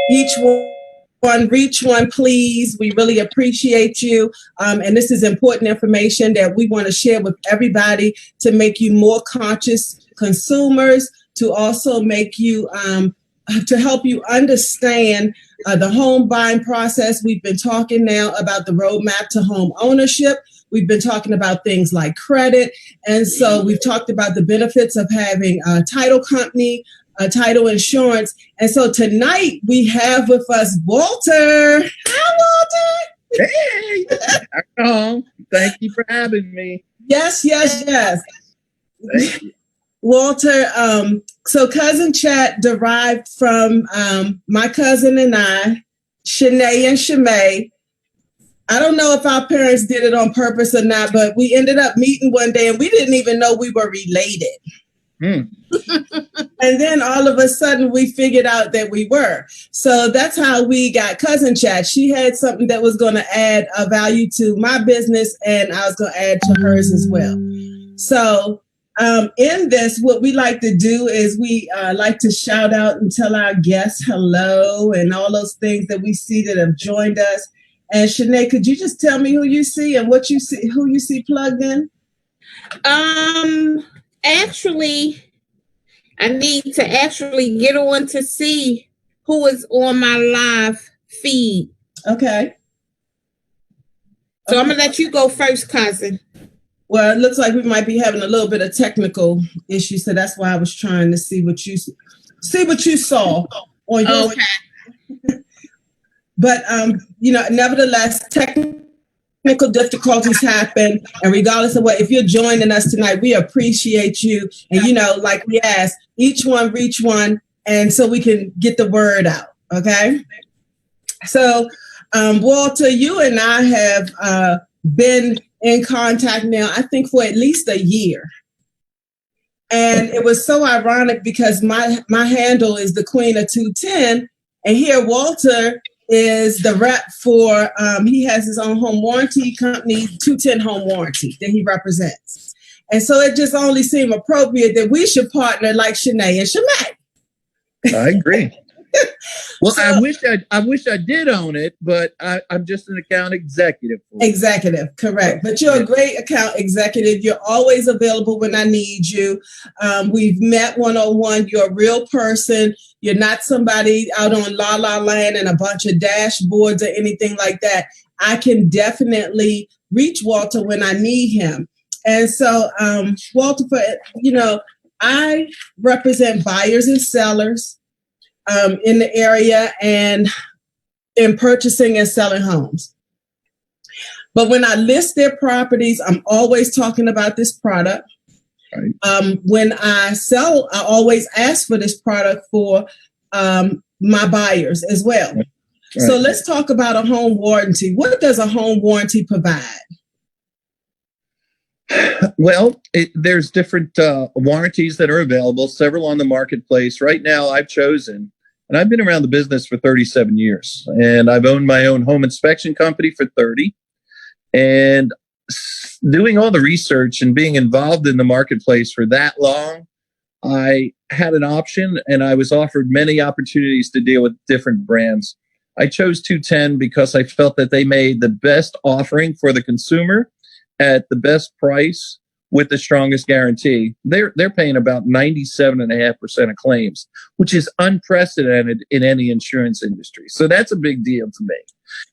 Each one, reach one, please. We really appreciate you. And this is important information that we want to share with everybody to make you more conscious consumers, to also make you, to help you understand the home buying process. We've been talking now about the roadmap to home ownership. We've been talking about things like credit. And so we've talked about the benefits of having a title company, title insurance. And so tonight we have with us Walter. Hi, Walter. Hey, thank you for having me. Yes. Thank you. Walter, so Cousin Chat derived from my cousin and I, Shanae and Shemay. I don't know if our parents did it on purpose or not, but we ended up meeting one day and we didn't even know we were related. And then all of a sudden we figured out that we were. So that's how we got Cousin Chat. She had something that was going to add a value to my business and I was going to add to hers as well. So in this, what we like to do is we like to shout out and tell our guests hello and all those things that we see that have joined us. And Shanae, could you just tell me who you see and what you see, who you see plugged in? Actually, I need to actually get on to see who is on my live feed. Okay. So I'm going to let you go first, cousin. Well, it looks like we might be having a little bit of technical issues, so that's why I was trying to see what you saw on your. Okay. But nevertheless, technical difficulties happen, and regardless of what, if you're joining us tonight, we appreciate you. And like we asked, each one reach one, and so we can get the word out. Okay. So, Walter, you and I have been in contact now, I think, for at least a year. And it was so ironic because my handle is the Queen of 210, and here Walter is the rep for, he has his own home warranty company, 210 Home Warranty, that he represents. And so it just only seemed appropriate that we should partner like Shanae and Shemay. I agree. Well, so, I wish I did own it, but I'm just an account executive. Executive, correct. But you're a great account executive. You're always available when I need you. We've met one-on-one. You're a real person. You're not somebody out on La La Land and a bunch of dashboards or anything like that. I can definitely reach Walter when I need him. And so, Walter, I represent buyers and sellers in the area and in purchasing and selling homes. But when I list their properties, I'm always talking about this product. Right. When I sell, I always ask for this product for my buyers as well. Right. So let's talk about a home warranty. What does a home warranty provide? Well, there's different warranties that are available, several on the marketplace. Right now, I've chosen, and I've been around the business for 37 years, and I've owned my own home inspection company for 30. And doing all the research and being involved in the marketplace for that long, I had an option, and I was offered many opportunities to deal with different brands. I chose 210 because I felt that they made the best offering for the consumer at the best price with the strongest guarantee. They're paying about 97.5% of claims, which is unprecedented in any insurance industry. So that's a big deal to me.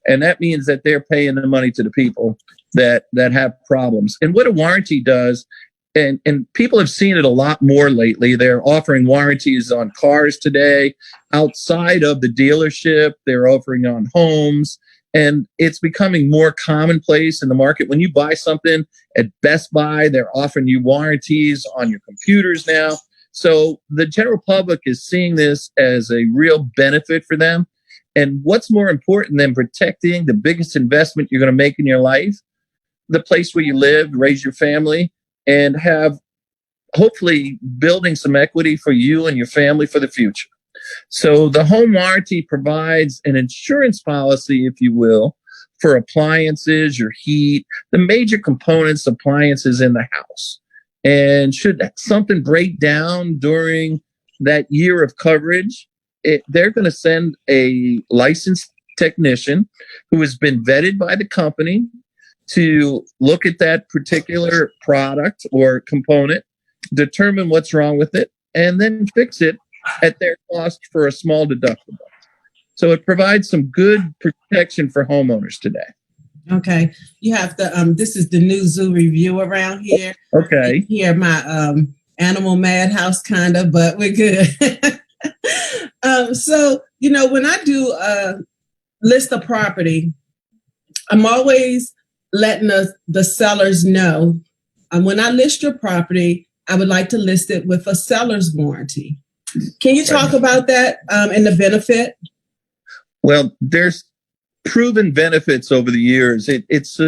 And that means that they're paying the money to the people that have problems. And what a warranty does, and people have seen it a lot more lately. They're offering warranties on cars today outside of the dealership. They're offering on homes. And it's becoming more commonplace in the market. When you buy something at Best Buy, they're offering you warranties on your computers now. So the general public is seeing this as a real benefit for them. And what's more important than protecting the biggest investment you're going to make in your life, the place where you live, raise your family, and have hopefully building some equity for you and your family for the future. So the home warranty provides an insurance policy, if you will, for appliances, your heat, the major components, appliances in the house. And should something break down during that year of coverage, they're going to send a licensed technician who has been vetted by the company to look at that particular product or component, determine what's wrong with it, and then fix it at their cost for a small deductible. So it provides some good protection for homeowners today. Okay. You have to, this is the new zoo review around here. Okay. Here, my animal madhouse kind of, but we're good. So, when I do list a property, I'm always letting the sellers know, when I list your property, I would like to list it with a seller's warranty. Can you talk about that and the benefit? Well, there's proven benefits over the years. It's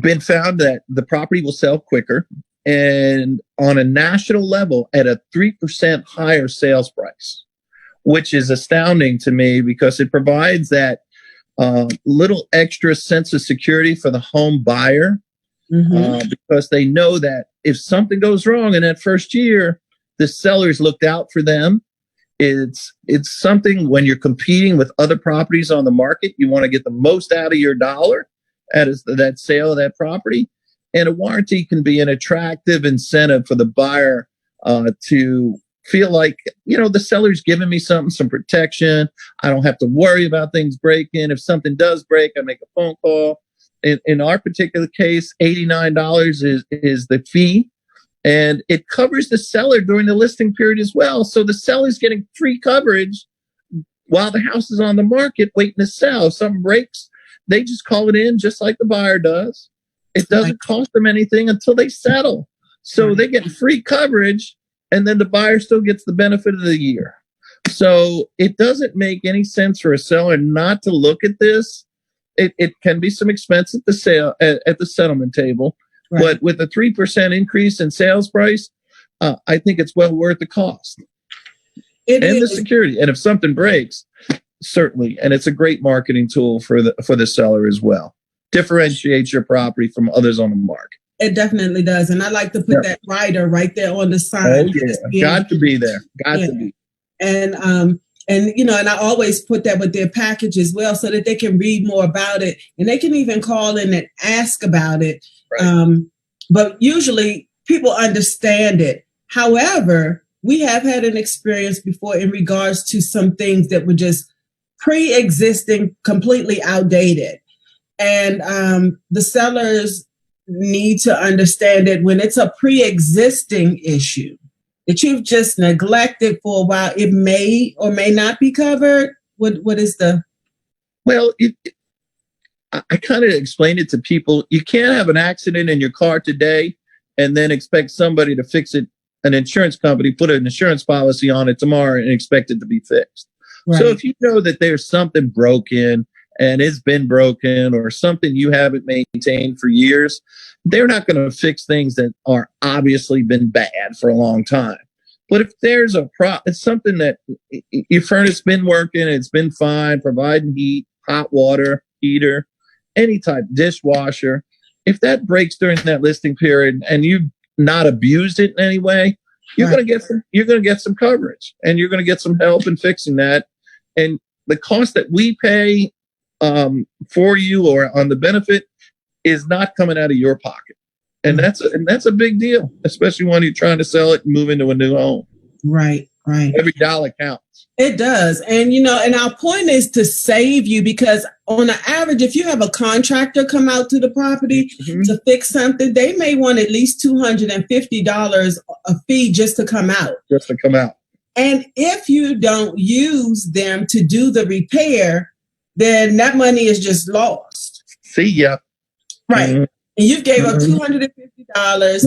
been found that the property will sell quicker and on a national level at a 3% higher sales price, which is astounding to me because it provides that little extra sense of security for the home buyer. Because they know that if something goes wrong in that first year, the sellers looked out for them. It's something when you're competing with other properties on the market, you want to get the most out of your dollar at that sale of that property. And a warranty can be an attractive incentive for the buyer to feel like, the seller's giving me some protection. I don't have to worry about things breaking. If something does break, I make a phone call. In our particular case, $89 is the fee, and it covers the seller during the listing period as well. So the seller's getting free coverage while the house is on the market waiting to sell. If something breaks, they just call it in just like the buyer does. It doesn't cost them anything until they settle. So they get free coverage, and then the buyer still gets the benefit of the year. So it doesn't make any sense for a seller not to look at this. It can be some expense at the sale at the settlement table, but with a 3% increase in sales price, I think it's well worth the cost the security. And if something breaks, certainly, and it's a great marketing tool for the seller as well. Differentiates your property from others on the market. It definitely does, and I like to put that rider right there on the sign. Oh yeah, got to be there. Got to be. And I always put that with their package as well so that they can read more about it and they can even call in and ask about it. Right. But usually people understand it. However, we have had an experience before in regards to some things that were just pre-existing, completely outdated. And the sellers need to understand that when it's a pre-existing issue, that you've just neglected for a while, it may or may not be covered? What is the... Well, I kind of explained it to people. You can't have an accident in your car today and then expect somebody to fix it, an insurance company, put an insurance policy on it tomorrow and expect it to be fixed. Right. So if you know that there's something broken and it's been broken or something you haven't maintained for years, they're not going to fix things that are obviously been bad for a long time. But if there's it's something that your furnace been working, it's been fine, providing heat, hot water, heater, any type, dishwasher. If that breaks during that listing period and you've not abused it in any way, you're going to get some coverage and you're going to get some help in fixing that. And the cost that we pay for you or on the benefit is not coming out of your pocket. And that's a big deal, especially when you're trying to sell it and move into a new home. Right. Every dollar counts. It does. And, and our point is to save you, because on the average, if you have a contractor come out to the property to fix something, they may want at least $250 a fee just to come out. And if you don't use them to do the repair, then that money is just lost. See ya. Right. And you gave up $250.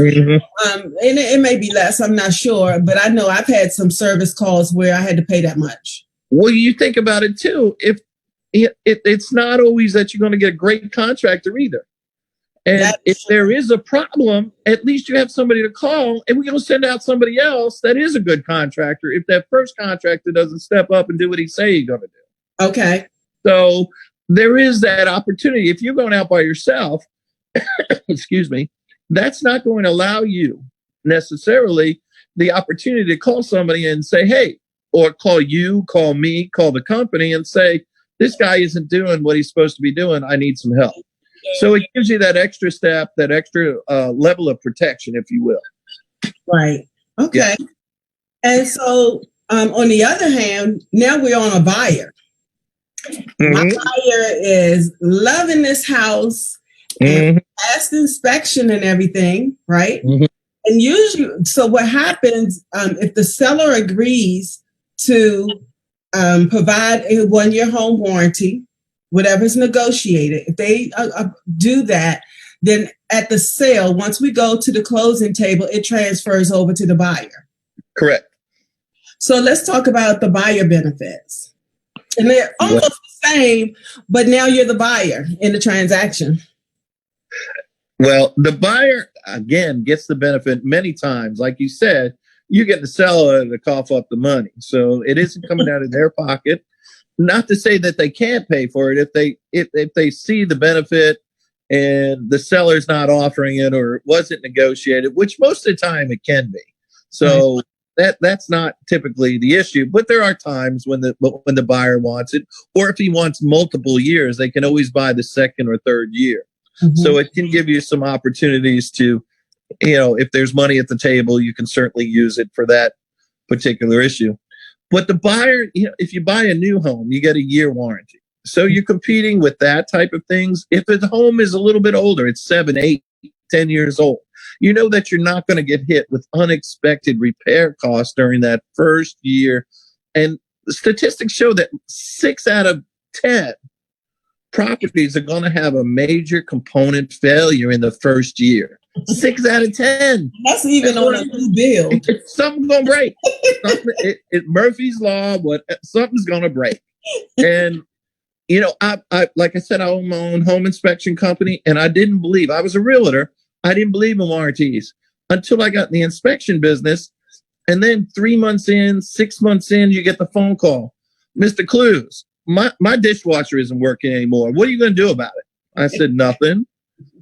And it may be less, I'm not sure, but I know I've had some service calls where I had to pay that much. Well, you think about it too. If it's not always that you're going to get a great contractor either. And if there is a problem, at least you have somebody to call, and we're going to send out somebody else that is a good contractor if that first contractor doesn't step up and do what he say he's going to do. Okay. So there is that opportunity. If you're going out by yourself, excuse me, that's not going to allow you necessarily the opportunity to call somebody and say, hey, or call you, call me, call the company and say, this guy isn't doing what he's supposed to be doing. I need some help. So it gives you that extra step, that extra level of protection, if you will. Right. Okay. Yeah. And so on the other hand, now we're on a buyer. Mm-hmm. My buyer is loving this house and past inspection and everything, right? Mm-hmm. And usually, so what happens if the seller agrees to provide a 1-year home warranty, whatever's negotiated, if they do that, then at the sale, once we go to the closing table, it transfers over to the buyer. Correct. So let's talk about the buyer benefits. And they're almost the same, but now you're the buyer in the transaction. Well, the buyer, again, gets the benefit many times. Like you said, you get the seller to cough up the money. So it isn't coming out of their pocket. Not to say that they can't pay for it if they see the benefit and the seller's not offering it or it wasn't negotiated, which most of the time it can be. So that's not typically the issue. But there are times when the buyer wants it, or if he wants multiple years, they can always buy the second or third year. Mm-hmm. So it can give you some opportunities to, if there's money at the table, you can certainly use it for that particular issue. But the buyer, if you buy a new home, you get a year warranty. So you're competing with that type of things. If the home is a little bit older, it's 7, 8, 10 years old, you know that you're not going to get hit with unexpected repair costs during that first year. And the statistics show that 6 out of 10 properties are going to have a major component failure in the first year. 6 out of 10. That's even on a new build. Something's gonna break. Murphy's Law. Something's gonna break. And I like I said, I own my own home inspection company, and I didn't believe. I was a realtor. I didn't believe in warranties until I got in the inspection business. And then 3 months in, 6 months in, you get the phone call, Mr. Clues, my dishwasher isn't working anymore. What are you going to do about it? I said, nothing.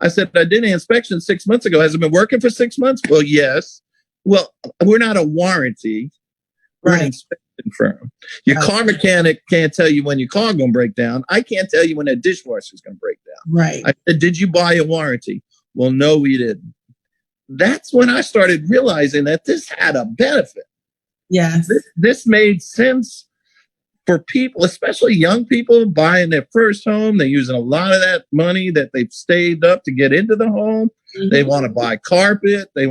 I said, I did an inspection 6 months ago. Has it been working for 6 months? Well, yes. Well, we're not a warranty. We're an inspection firm. Your car mechanic can't tell you when your car going to break down. I can't tell you when that dishwasher is going to break down. Right. I said, did you buy a warranty? Well, no, we didn't. That's when I started realizing that this had a benefit. Yes. This made sense for people, especially young people buying their first home. They're using a lot of that money that they've saved up to get into the home. Mm-hmm. They want to buy carpet. They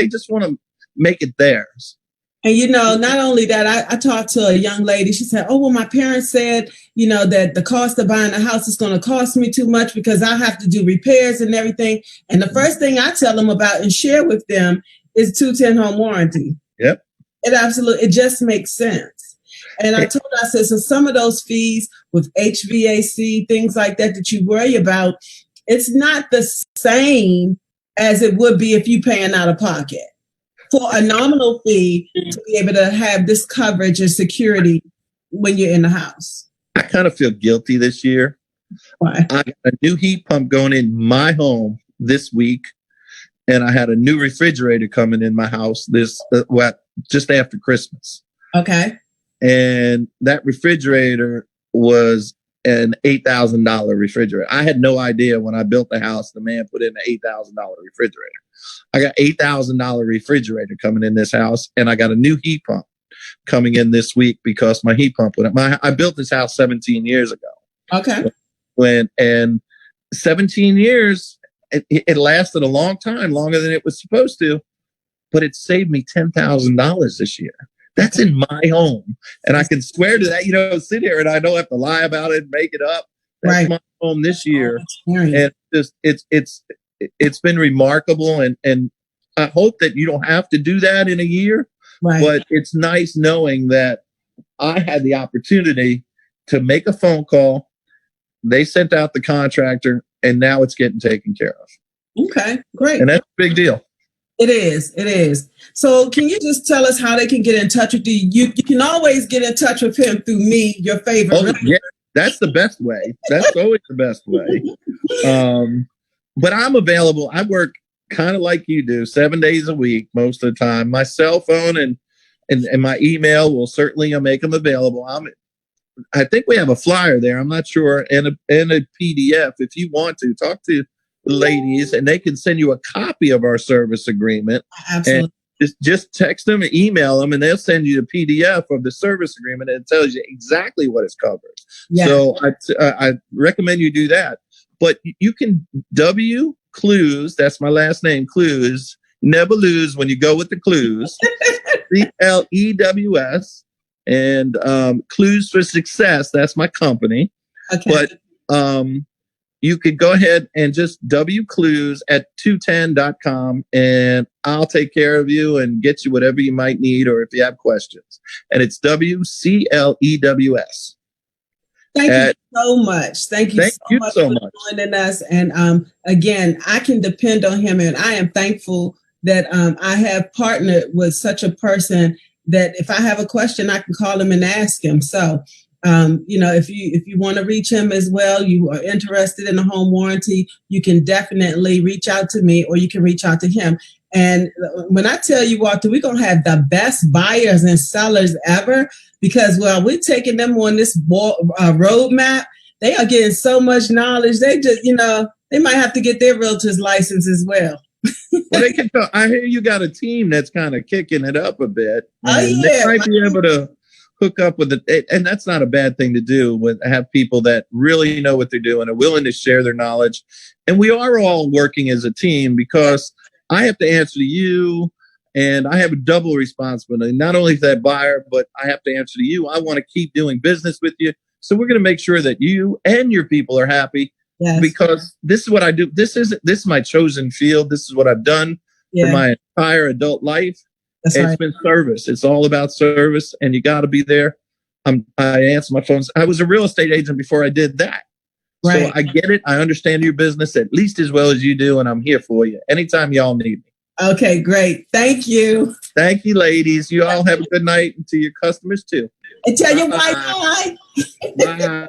just want to make it theirs. And, not only that, I talked to a young lady. She said, oh, well, my parents said, that the cost of buying a house is going to cost me too much because I have to do repairs and everything. And the first thing I tell them about and share with them is 2-10 home warranty. Yep. It just makes sense. And I told her, I said, so some of those fees with HVAC, things like that you worry about, it's not the same as it would be if you paying out of pocket for a nominal fee to be able to have this coverage and security when you're in the house. I kind of feel guilty this year. Why? I got a new heat pump going in my home this week, and I had a new refrigerator coming in my house just after Christmas. Okay. And that refrigerator was an $8,000 refrigerator. I had no idea when I built the house, the man put in an $8,000 refrigerator. I got $8,000 refrigerator coming in this house, and I got a new heat pump coming in this week because my heat pump went up. I built this house 17 years ago. Okay. And 17 years, it lasted a long time, longer than it was supposed to, but it saved me $10,000 this year. That's in my home. And I can swear to that, sit here and I don't have to lie about it and make it up. That's my home this year. And it's it's been remarkable, and I hope that you don't have to do that in a year. Right. But it's nice knowing that I had the opportunity to make a phone call. They sent out the contractor, and now it's getting taken care of. Okay, great. And that's a big deal. It is. It is. So can you just tell us how they can get in touch with you? You can always get in touch with him through me, your favorite. Oh, yeah, that's the best way. That's always the best way. But I'm available. I work kind of like you do, 7 days a week, most of the time. My cell phone and my email will certainly make them available. I think we have a flyer there. I'm not sure, and a PDF. If you want to talk to the ladies, and they can send you a copy of our service agreement. Absolutely. And just text them and email them, and they'll send you the PDF of the service agreement, and it tells you exactly what is covered. Yeah. So I recommend you do that. But you can W Clues. That's my last name, Clues. Never lose when you go with the Clues. CLEWS. And Clues for Success. That's my company. Okay. But you could go ahead and just WClues at 210.com, and I'll take care of you and get you whatever you might need, or if you have questions. And it's WCLEWS. Thank you so much. Thank you so much for joining us. And again, I can depend on him, and I am thankful that I have partnered with such a person that if I have a question, I can call him and ask him. So, if you want to reach him as well, you are interested in the home warranty, you can definitely reach out to me, or you can reach out to him. And when I tell you, Walter, we're going to have the best buyers and sellers ever, because we're taking them on this roadmap. They are getting so much knowledge. They just, they might have to get their realtor's license as well. Well, they can I hear you got a team that's kind of kicking it up a bit. Oh, yeah. They might be able to hook up with it. And that's not a bad thing to do, have people that really know what they're doing, are willing to share their knowledge. And we are all working as a team, because I have to answer to you, and I have a double responsibility, not only to that buyer, but I have to answer to you. I want to keep doing business with you. So we're going to make sure that you and your people are happy. Yes. Because this is what I do. This is my chosen field. This is what I've done for my entire adult life. It's been service. It's all about service, and you got to be there. I answer my phones. I was a real estate agent before I did that. Right. So I get it. I understand your business at least as well as you do, and I'm here for you anytime y'all need me. Okay, great. Thank you. Thank you, ladies. You all have a good night, and to your customers too. And tell your wife bye. Bye.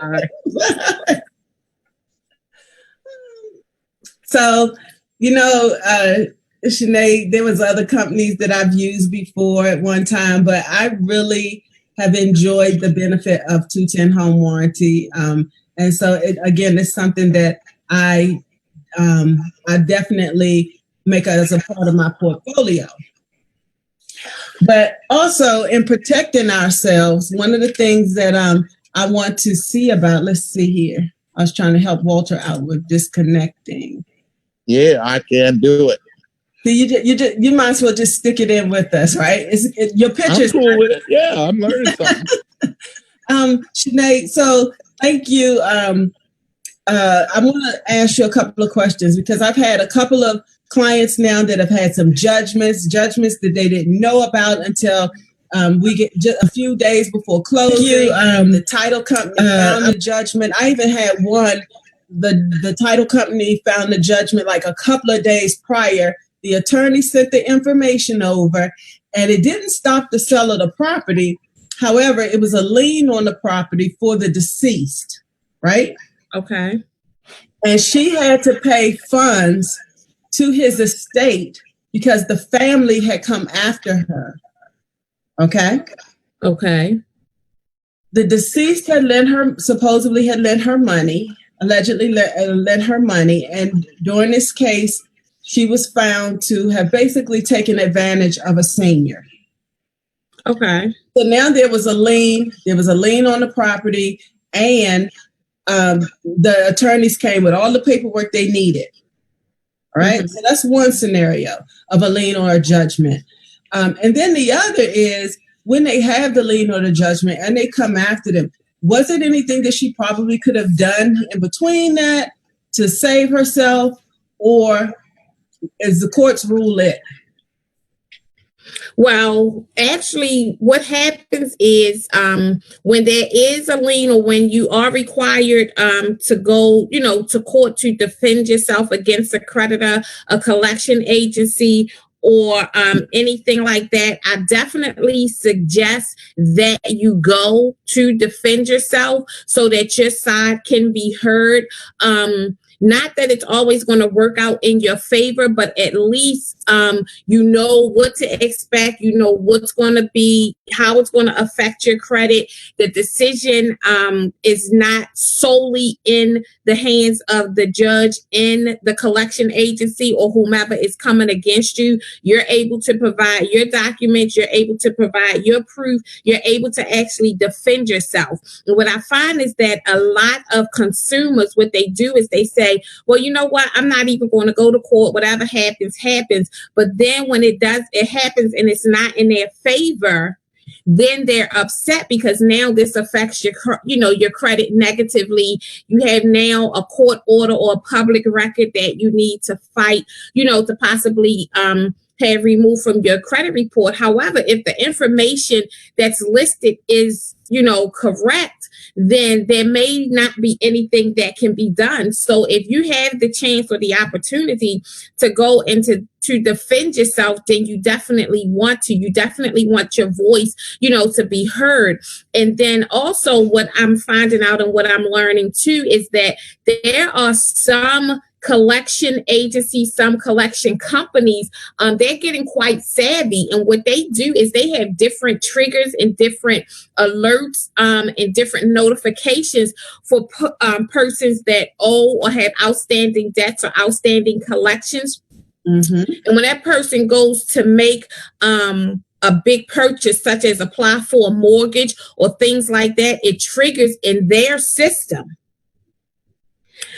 So, Sinead, there was other companies that I've used before at one time, but I really have enjoyed the benefit of 210 Home Warranty. And so, it's something that I definitely make as a part of my portfolio. But also in protecting ourselves, one of the things that I want to see about, let's see here. I was trying to help Walter out with disconnecting. Yeah, I can do it. So you might as well just stick it in with us, right? Your pictures. I'm cool with it. Yeah, I'm learning something. Sinead, so thank you. I want to ask you a couple of questions, because I've had a couple of clients now that have had some judgments that they didn't know about until we get just a few days before closing. The title company found the judgment. I even had one. The title company found the judgment like a couple of days prior. The attorney sent the information over, and it didn't stop the sale of the property. However, it was a lien on the property for the deceased, right? Okay. And she had to pay funds to his estate because the family had come after her. Okay. Okay. The deceased had supposedly lent her money, allegedly lent her money. And during this case, she was found to have basically taken advantage of a senior. Okay. So now there was a lien on the property, and the attorneys came with all the paperwork they needed. All right. Mm-hmm. So that's one scenario of a lien or a judgment. And then the other is when they have the lien or the judgment and they come after them, was it anything that she probably could have done in between that to save herself, or is the court's rule it? Well, actually, what happens is when there is a lien or when you are required to go, to court to defend yourself against a creditor, a collection agency, or anything like that, I definitely suggest that you go to defend yourself so that your side can be heard. Not that it's always going to work out in your favor, but at least you know what to expect. You know what's going to be, how it's going to affect your credit. The decision is not solely in the hands of the judge and the collection agency or whomever is coming against you. You're able to provide your documents. You're able to provide your proof. You're able to actually defend yourself. And what I find is that a lot of consumers, what they do is they say, well, you know what? I'm not even going to go to court. Whatever happens, happens. But then when it happens and it's not in their favor, then they're upset because now this affects your credit negatively. You have now a court order or a public record that you need to fight, to possibly have removed from your credit report. However, if the information that's listed is, correct, then there may not be anything that can be done. So if you have the chance or the opportunity to go into to defend yourself, then you definitely want to. You definitely want your voice, to be heard. And then also what I'm finding out and what I'm learning too is that there are some collection agencies, some collection companies, they're getting quite savvy. And what they do is they have different triggers and different alerts and different notifications for persons that owe or have outstanding debts or outstanding collections. Mm-hmm. And when that person goes to make a big purchase, such as apply for a mortgage or things like that, it triggers in their system.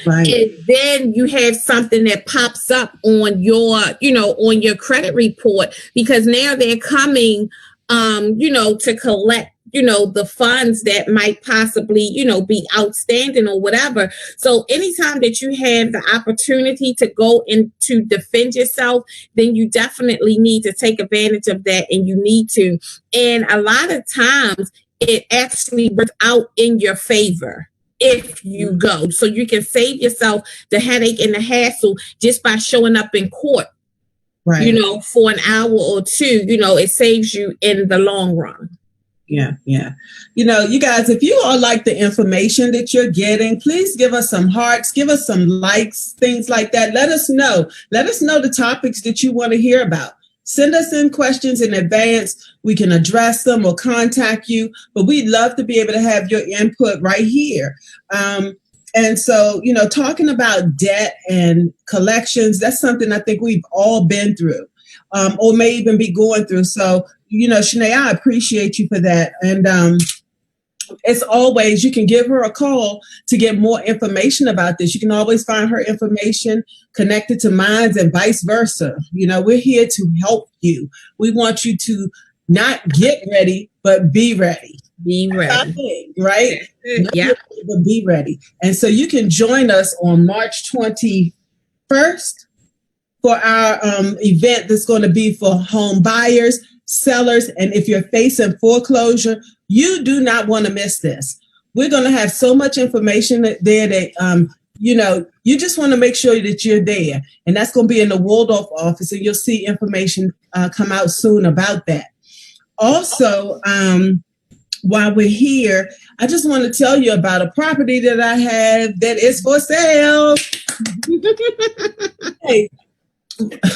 Right. And then you have something that pops up on your, on your credit report, because now they're coming, to collect, the funds that might possibly, be outstanding or whatever. So anytime that you have the opportunity to go in to defend yourself, then you definitely need to take advantage of that, and you need to. And a lot of times it actually works out in your favor if you go. So you can save yourself the headache and the hassle just by showing up in court, right? For an hour or two, it saves you in the long run. Yeah. You guys, if you all like the information that you're getting, please give us some hearts, give us some likes, things like that. Let us know. Let us know the topics that you want to hear about. Send us in questions in advance. We can address them or contact you, but we'd love to be able to have your input right here. And so, talking about debt and collections, that's something I think we've all been through, or may even be going through. So, Shanae, I appreciate you for that. And as always, you can give her a call to get more information about this. You can always find her information connected to mine and vice versa. We're here to help you. We want you to not get ready, but be ready. Be ready. Right? Yeah. But be ready. And so you can join us on March 21st for our event that's going to be for home buyers, sellers, and if you're facing foreclosure, you do not want to miss this. We're going to have so much information there that, you just want to make sure that you're there. And that's going to be in the Waldorf office, and you'll see information come out soon about that. Also, while we're here, I just want to tell you about a property that I have that is for sale. Hey,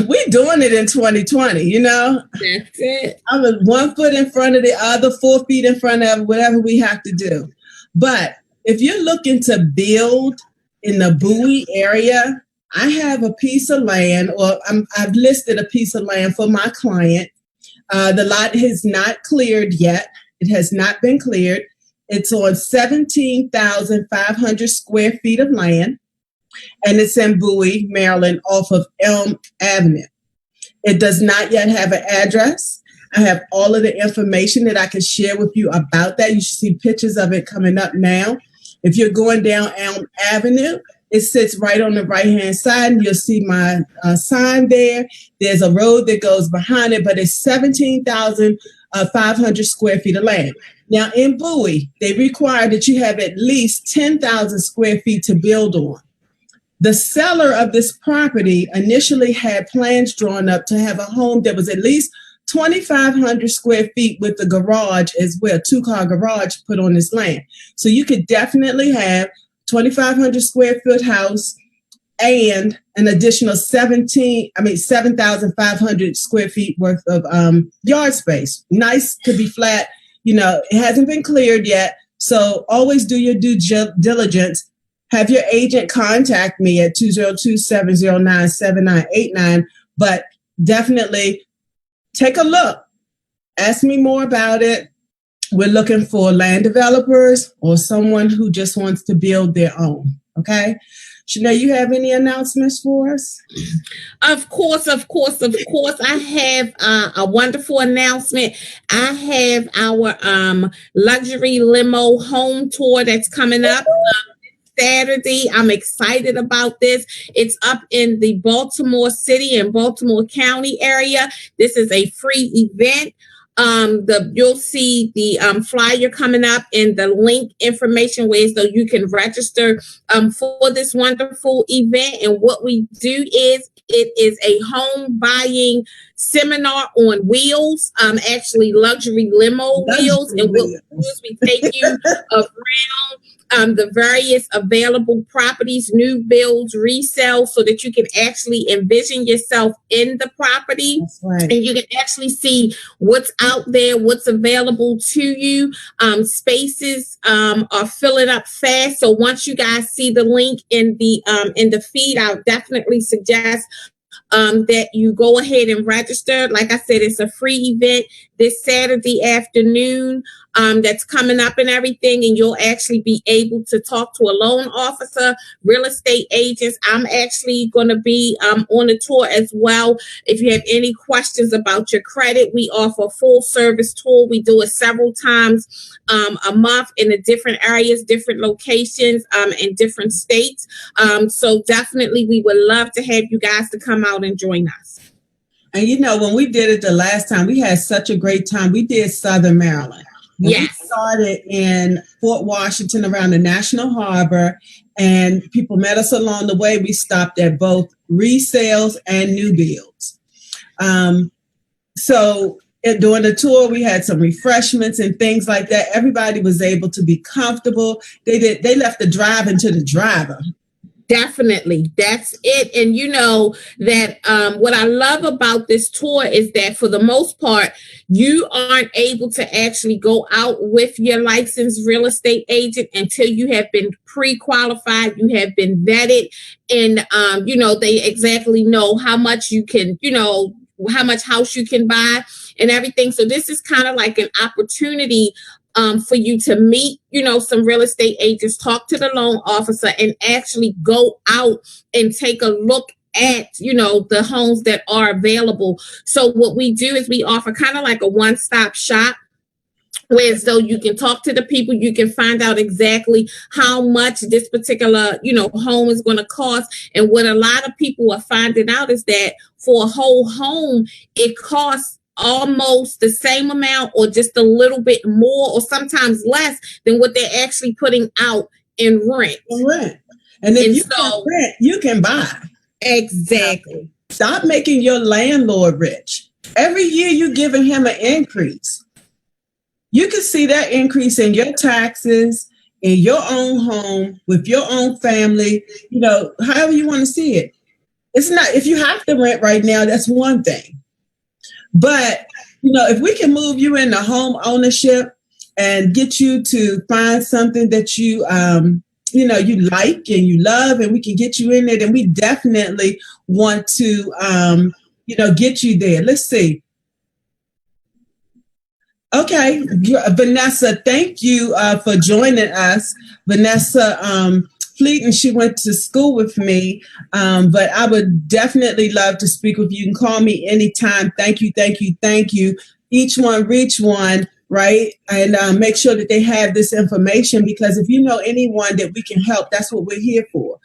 we're doing it in 2020, That's it. I'm 1 foot in front of the other, 4 feet in front of whatever we have to do. But if you're looking to build in the Bowie area, I have a piece of land, or I've listed a piece of land for my client. The lot has not cleared yet. It has not been cleared. It's on 17,500 square feet of land, and it's in Bowie, Maryland, off of Elm Avenue. It does not yet have an address. I have all of the information that I can share with you about that. You should see pictures of it coming up now. If you're going down Elm Avenue, It sits right on the right-hand side, and you'll see my sign there. There's a road that goes behind it, but it's 17,500 square feet of land. Now, in Bowie, they require that you have at least 10,000 square feet to build on. The seller of this property initially had plans drawn up to have a home that was at least 2,500 square feet with a garage as well, 2-car garage put on this land. So you could definitely have 2,500 square foot house and an additional 7,500 square feet worth of yard space. Nice to be flat. It hasn't been cleared yet. So always do your due diligence. Have your agent contact me at 202-709-7989. But definitely take a look. Ask me more about it. We're looking for land developers or someone who just wants to build their own. Okay. Chanel, you have any announcements for us? Of course. I have a wonderful announcement. I have our luxury limo home tour that's coming up Saturday. I'm excited about this. It's up in the Baltimore City and Baltimore County area. This is a free event. You'll see the flyer coming up and the link information ways so you can register for this wonderful event. And what we do is it is a home buying seminar on wheels, actually luxury limo wheels. And what we do is we take you around the various available properties, new builds, resale, so that you can actually envision yourself in the property. That's right. And you can actually see what's out there, what's available to you. Spaces are filling up fast. So once you guys see the link in the feed, I'll definitely suggest that you go ahead and register. Like I said, it's a free event this Saturday afternoon that's coming up and everything, and you'll actually be able to talk to a loan officer, real estate agents. I'm actually going to be on the tour as well. If you have any questions about your credit, we offer a full service tour. We do it several times a month in the different areas, different locations, in different states. So definitely we would love to have you guys to come out and join us. And when we did it the last time, we had such a great time. We did Southern Maryland. Yes. We started in Fort Washington around the National Harbor, and people met us along the way. We stopped at both resales and new builds. So during the tour, we had some refreshments and things like that. Everybody was able to be comfortable. They left the driving to the driver. Definitely. That's it. And that what I love about this tour is that for the most part, you aren't able to actually go out with your licensed real estate agent until you have been pre-qualified, you have been vetted, and they exactly know how much you can, how much house you can buy and everything. So this is kind of like an opportunity for you to meet, some real estate agents, talk to the loan officer, and actually go out and take a look at, the homes that are available. So what we do is we offer kind of like a one-stop shop, where so you can talk to the people, you can find out exactly how much this particular, home is going to cost. And what a lot of people are finding out is that for a whole home, it costs almost the same amount or just a little bit more or sometimes less than what they're actually putting out in rent. And if you can rent, you can buy. Exactly. Stop making your landlord rich. Every year you're giving him an increase. You can see that increase in your taxes, in your own home, with your own family, however you want to see it. It's not, if you have to rent right now, that's one thing. But, if we can move you into home ownership and get you to find something that you, you like and you love, and we can get you in there, then we definitely want to, get you there. Let's see. Okay. Vanessa, thank you for joining us. Vanessa Fleet, and she went to school with me, but I would definitely love to speak with you. You can call me anytime. Thank you. Each one, reach one. right? And make sure that they have this information, because if you know anyone that we can help, that's what we're here for.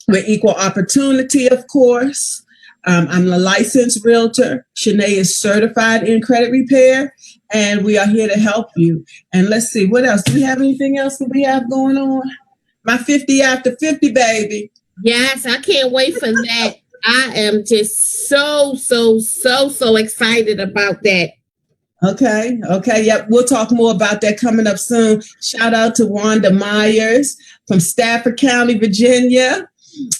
We're equal opportunity, of course. I'm a licensed realtor. Shanae is certified in credit repair, and we are here to help you. And let's see, what else? Do we have anything else that we have going on? My 50 after 50, baby. Yes, I can't wait for that. I am just so excited about that. Okay. Yep. We'll talk more about that coming up soon. Shout out to Wanda Myers from Stafford County, Virginia.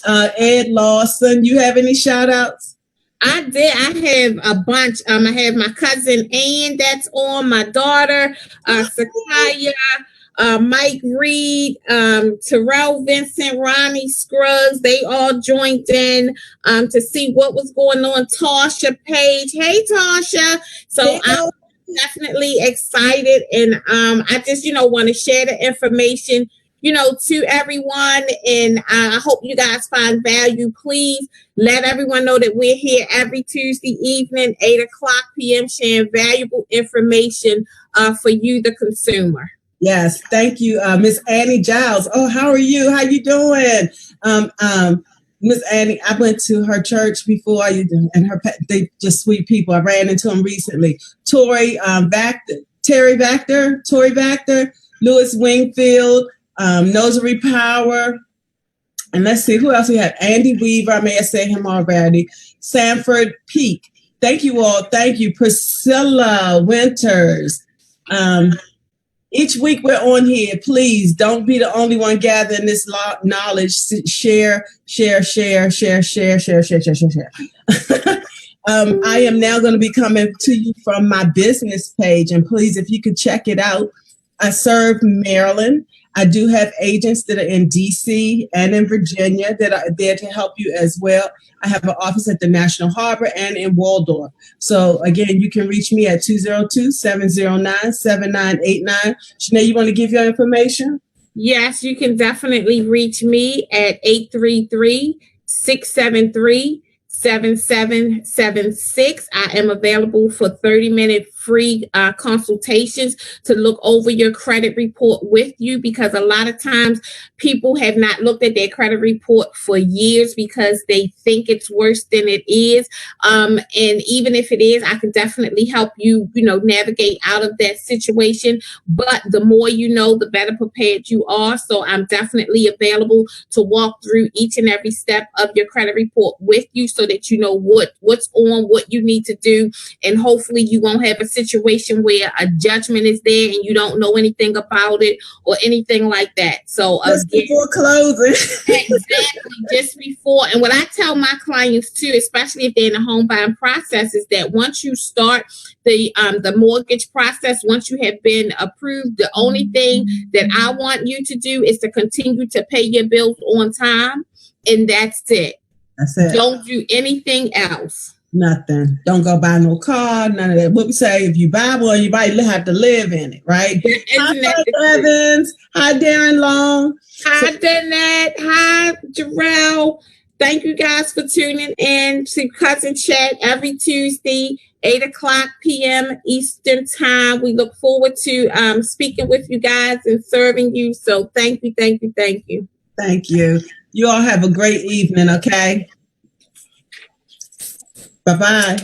Ed Lawson. You have any shout outs? I did. I have a bunch. I have my cousin Ann that's on, my daughter, Sakaya, Mike Reed, Terrell Vincent, Ronnie Scruggs. They all joined in to see what was going on. Tasha Page. Hey, Tasha. So I'm definitely excited. And I just, want to share the information, to everyone. And I hope you guys find value. Please let everyone know that we're here every Tuesday evening, 8:00 p.m., sharing valuable information for you, the consumer. Yes, thank you, Miss Annie Giles. Oh, how are you? How you doing? Miss Annie, I went to her church before, and they just sweet people. I ran into them recently. Tori Vactor, Lewis Wingfield, Nosary Power, and let's see who else we have. Andy Weaver, I may have said him already. Sanford Peak. Thank you all. Thank you, Priscilla Winters. Each week we're on here. Please don't be the only one gathering this knowledge. Share. I am now going to be coming to you from my business page, and please, if you could check it out. I serve Maryland. I do have agents that are in DC and in Virginia that are there to help you as well. I have an office at the National Harbor and in Waldorf. So again, you can reach me at 202-709-7989. Shanae, you want to give your information? Yes, you can definitely reach me at 833-673-7776. I am available for 30-minute free consultations to look over your credit report with you, because a lot of times people have not looked at their credit report for years because they think it's worse than it is. And even if it is, I can definitely help you, navigate out of that situation. But the more you know, the better prepared you are. So I'm definitely available to walk through each and every step of your credit report with you, so that you know what's on, what you need to do, and hopefully you won't have a situation where a judgment is there and you don't know anything about it or anything like that. So just before closing. Exactly, just before. And what I tell my clients too, especially if they're in the home buying process, is that once you start the mortgage process, once you have been approved, the only thing that I want you to do is to continue to pay your bills on time, and that's it. That's it. Don't do anything else. Nothing. Don't go buy no car. None of that. What we say, if you buy one, you might have to live in it, right? Hi, Frank Evans. Hi, Darren Long. Hi, Danette. Hi, Jarrell. Thank you guys for tuning in to Cousin Chat every Tuesday, 8:00 p.m. Eastern Time. We look forward to speaking with you guys and serving you. So thank you. Thank you. Thank you. You all have a great evening, okay? Bye-bye.